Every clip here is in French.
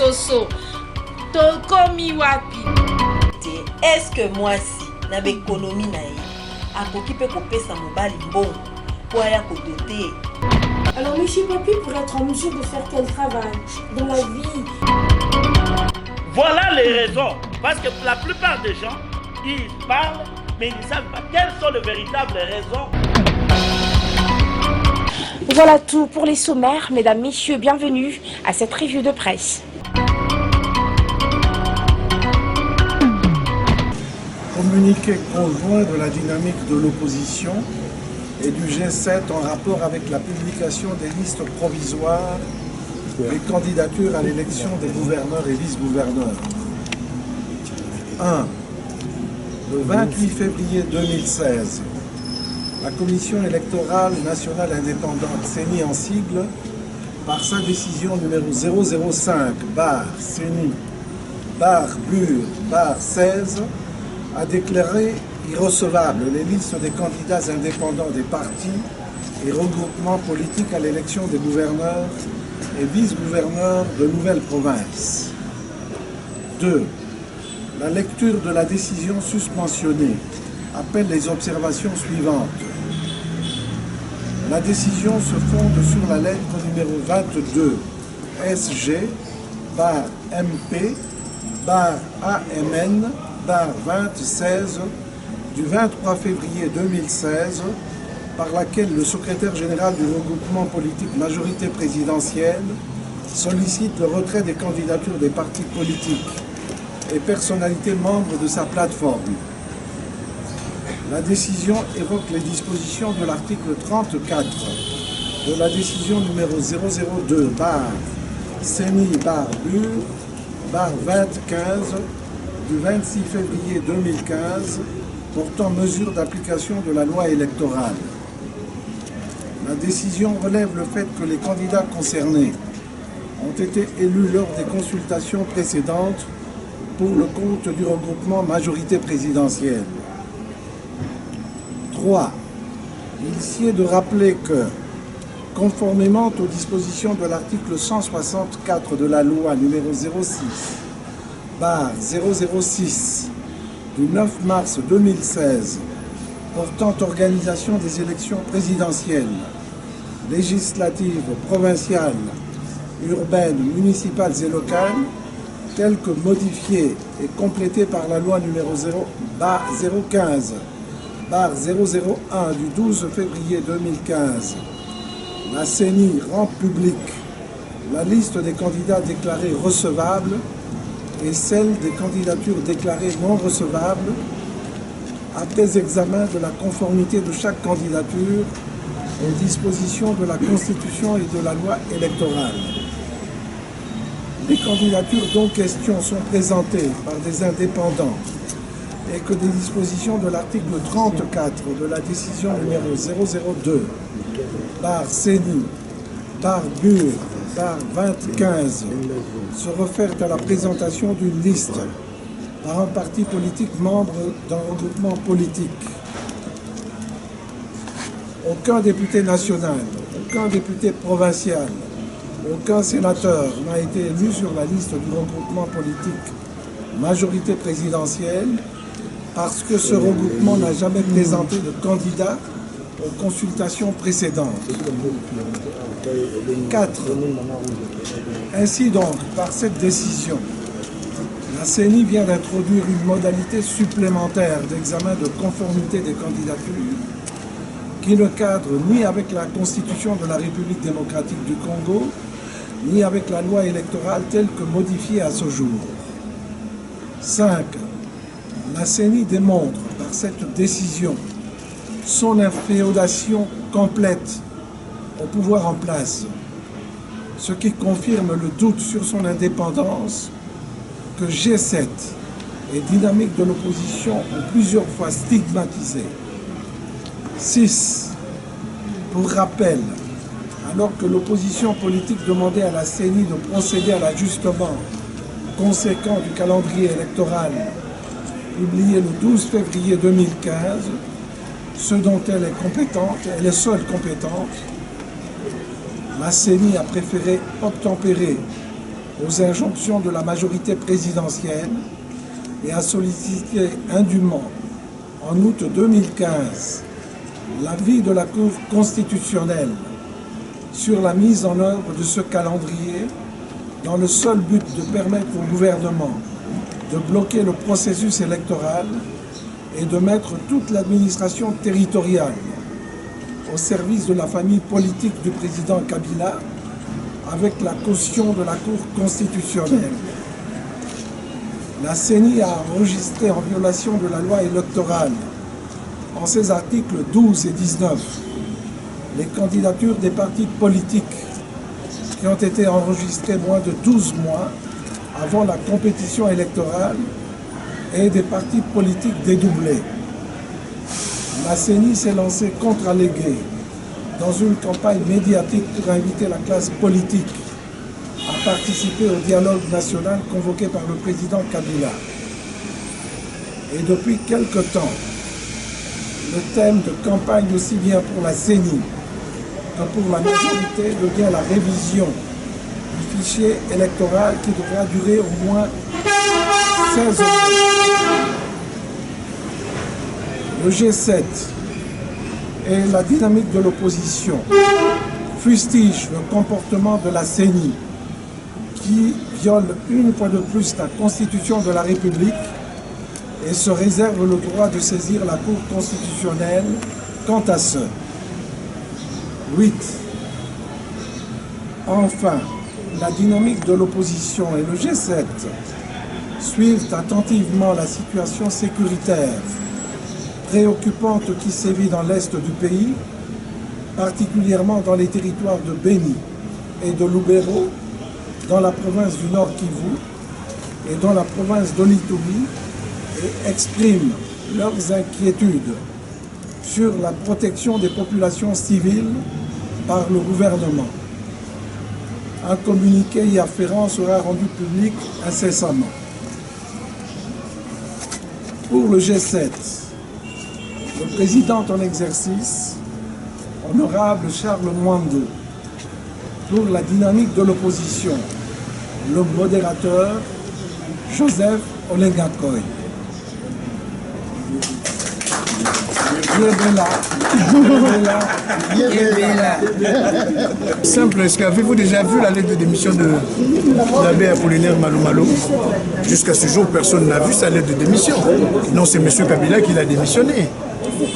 soso. Tokomi wapi. Est-ce que moi si na économie na ye akoki pe kopesa mobali mbongo pour aller kodoter? Alors monsieur Papi, pour être en mesure de faire quel travail dans la vie? Voilà les raisons. Parce que la plupart des gens, ils parlent, mais ils ne savent pas quelles sont les véritables raisons. Voilà tout pour les sommaires. Mesdames, messieurs, bienvenue à cette revue de presse. Communiqué conjoint de la dynamique de l'opposition et du G7 en rapport avec la publication des listes provisoires des candidatures à l'élection des gouverneurs et vice-gouverneurs. 1. Le 28 février 2016, la Commission électorale nationale indépendante, CENI en sigle, par sa décision numéro 005-CENI-BUR-16, a déclaré irrecevables les listes des candidats indépendants des partis et regroupements politiques à l'élection des gouverneurs et vice-gouverneurs de nouvelles provinces. 2. La lecture de la décision susmentionnée appelle les observations suivantes. La décision se fonde sur la lettre numéro 22 SG-MP-AMN-2016 du 23 février 2016 par laquelle le secrétaire général du regroupement politique majorité présidentielle sollicite le retrait des candidatures des partis politiques et personnalités membres de sa plateforme. La décision évoque les dispositions de l'article 34 de la décision numéro 002-CENI-BUR-2015 du 26 février 2015 portant mesure d'application de la loi électorale. La décision relève le fait que les candidats concernés ont été élus lors des consultations précédentes pour le compte du regroupement majorité présidentielle. 3. Il sied de rappeler que, conformément aux dispositions de l'article 164 de la loi numéro 06/006 du 9 mars 2016 portant organisation des élections présidentielles, législatives, provinciales, urbaines, municipales et locales, telles que modifiées et complétées par la loi numéro 015/001 du 12 février 2015, la CENI rend publique la liste des candidats déclarés recevables et celle des candidatures déclarées non recevables après examen de la conformité de chaque candidature aux dispositions de la Constitution et de la loi électorale. Les candidatures dont question sont présentées par des indépendants et que des dispositions de l'article 34 de la décision numéro 002-CENI-BUR-2015 se réfèrent à la présentation d'une liste par un parti politique membre d'un regroupement politique. Aucun député national, aucun député provincial, aucun sénateur n'a été élu sur la liste du regroupement politique majorité présidentielle parce que ce regroupement n'a jamais présenté de candidat aux consultations précédentes. 4. Ainsi donc, par cette décision, la CENI vient d'introduire une modalité supplémentaire d'examen de conformité des candidatures qui ne cadre ni avec la Constitution de la République démocratique du Congo, ni avec la loi électorale telle que modifiée à ce jour. 5. La CENI démontre par cette décision son inféodation complète au pouvoir en place, ce qui confirme le doute sur son indépendance que G7 et dynamique de l'opposition ont plusieurs fois stigmatisé. 6. Pour rappel, alors que l'opposition politique demandait à la CENI de procéder à l'ajustement conséquent du calendrier électoral publié le 12 février 2015, ce dont elle est compétente, elle est seule compétente, la CENI a préféré obtempérer aux injonctions de la majorité présidentielle et a sollicité indûment, en août 2015, l'avis de la Cour constitutionnelle sur la mise en œuvre de ce calendrier dans le seul but de permettre au gouvernement de bloquer le processus électoral et de mettre toute l'administration territoriale au service de la famille politique du président Kabila avec la caution de la Cour constitutionnelle. La CENI a enregistré en violation de la loi électorale, en ses articles 12 et 19, les candidatures des partis politiques qui ont été enregistrées moins de 12 mois avant la compétition électorale et des partis politiques dédoublés. La CENI s'est lancée contre-alléguée dans une campagne médiatique pour inviter la classe politique à participer au dialogue national convoqué par le président Kabila. Et depuis quelque temps, le thème de campagne aussi bien pour la CENI que pour la majorité devient la révision du fichier électoral qui devra durer au moins 16 ans. Le G7 et la dynamique de l'opposition fustigent le comportement de la CENI qui viole une fois de plus la Constitution de la République et se réserve le droit de saisir la Cour constitutionnelle quant à ce. 8. Enfin, la dynamique de l'opposition et le G7 suivent attentivement la situation sécuritaire préoccupante qui sévit dans l'est du pays, particulièrement dans les territoires de Béni et de Lubero, dans la province du Nord Kivu et dans la province d'Olitouri, et expriment leurs inquiétudes sur la protection des populations civiles par le gouvernement. Un communiqué y afférent sera rendu public incessamment. Pour le G7, le président en exercice, honorable Charles Mwando. Pour la dynamique de l'opposition, le modérateur Joseph Olengakoy. Simple, est-ce qu'avez-vous déjà vu la lettre de démission de l'abbé Apollinaire Malou? Jusqu'à ce jour, personne n'a vu sa lettre de démission. Non, c'est M. Kabila qui l'a démissionné.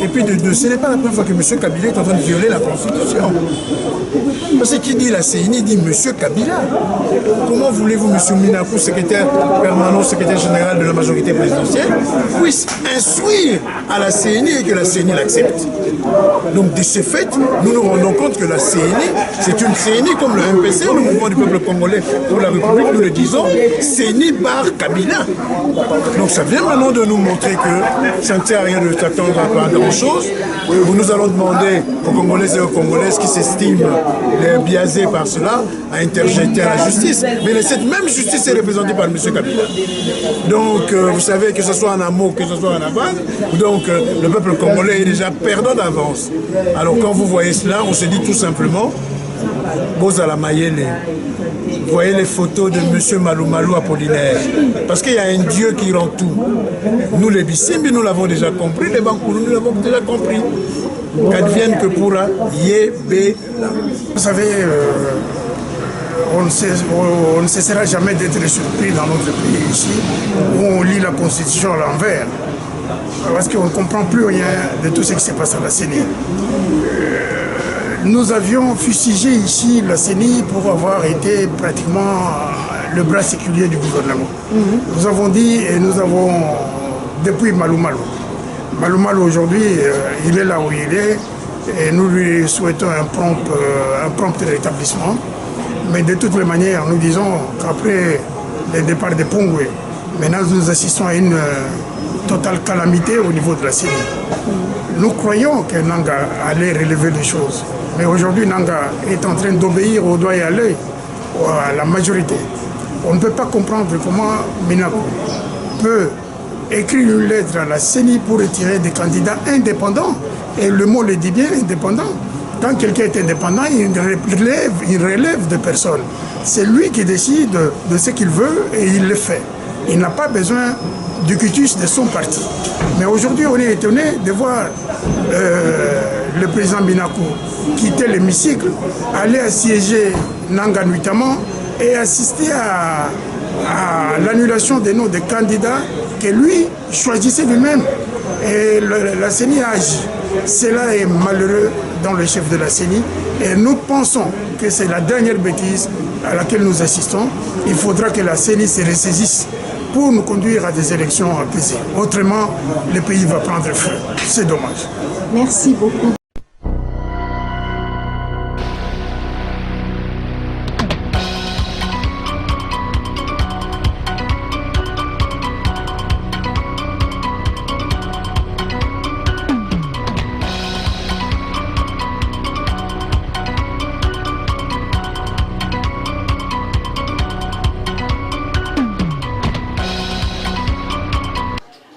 Et puis, ce n'est pas la première fois que M. Kabila est en train de violer la Constitution. Parce que qui dit la CENI dit M. Kabila. Comment voulez-vous, M. Minakou, secrétaire permanent, secrétaire général de la majorité présidentielle, puisse instruire à la CENI et que la CENI l'accepte? Donc, de ce fait, nous nous rendons compte que la CENI, c'est une CENI comme le MPC, le mouvement du peuple congolais pour la République, nous le disons, CENI par Kabila. Donc, ça vient maintenant de nous montrer que ça ne sert à rien de s'attendre à grand-chose. Nous allons demander aux Congolais et aux Congolaises qui s'estiment biaisés par cela à interjeter à la justice. Mais cette même justice est représentée par M. Kabila. Donc, vous savez, que ce soit en amont, que ce soit en aval, donc le peuple congolais est déjà perdant d'avance. Alors, quand vous voyez cela, on se dit tout simplement, Bozala Mayele. Vous voyez les photos de M. Malou Apollinaire. Parce qu'il y a un Dieu qui rend tout. Nous, les Bissimbi, nous l'avons déjà compris. Les Bankourou, nous l'avons déjà compris. Qu'advienne que pourra, Yébéla. Vous savez, on ne cessera jamais d'être surpris dans notre pays ici, où on lit la Constitution à l'envers. Parce qu'on ne comprend plus rien de tout ce qui se passe à la CENI. Nous avions fustigé ici la CENI pour avoir été pratiquement le bras séculier du gouvernement. Nous avons dit, et nous avons, depuis Malou aujourd'hui, il est là où il est, et nous lui souhaitons un prompt rétablissement. Mais de toutes les manières, nous disons qu'après le départ de Pongwe, maintenant nous assistons à une totale calamité au niveau de la CENI. Nous croyons que Nanga allait relever les choses. Mais aujourd'hui, Nanga est en train d'obéir au doigt et à l'œil à la majorité. On ne peut pas comprendre comment Minakou peut écrire une lettre à la CENI pour retirer des candidats indépendants. Et le mot le dit bien, indépendant. Quand quelqu'un est indépendant, il relève de personnes. C'est lui qui décide de ce qu'il veut et il le fait. Il n'a pas besoin du quitus de son parti. Mais aujourd'hui, on est étonné de voir le président Binako quitter l'hémicycle, aller assiéger Nanga notamment et assister à l'annulation des noms des candidats que lui choisissait lui-même. Et la CENI a agi. Cela est malheureux dans le chef de la CENI et nous pensons que c'est la dernière bêtise à laquelle nous assistons. Il faudra que la CENI se ressaisisse pour nous conduire à des élections apaisées. Autrement, le pays va prendre feu. C'est dommage. Merci beaucoup.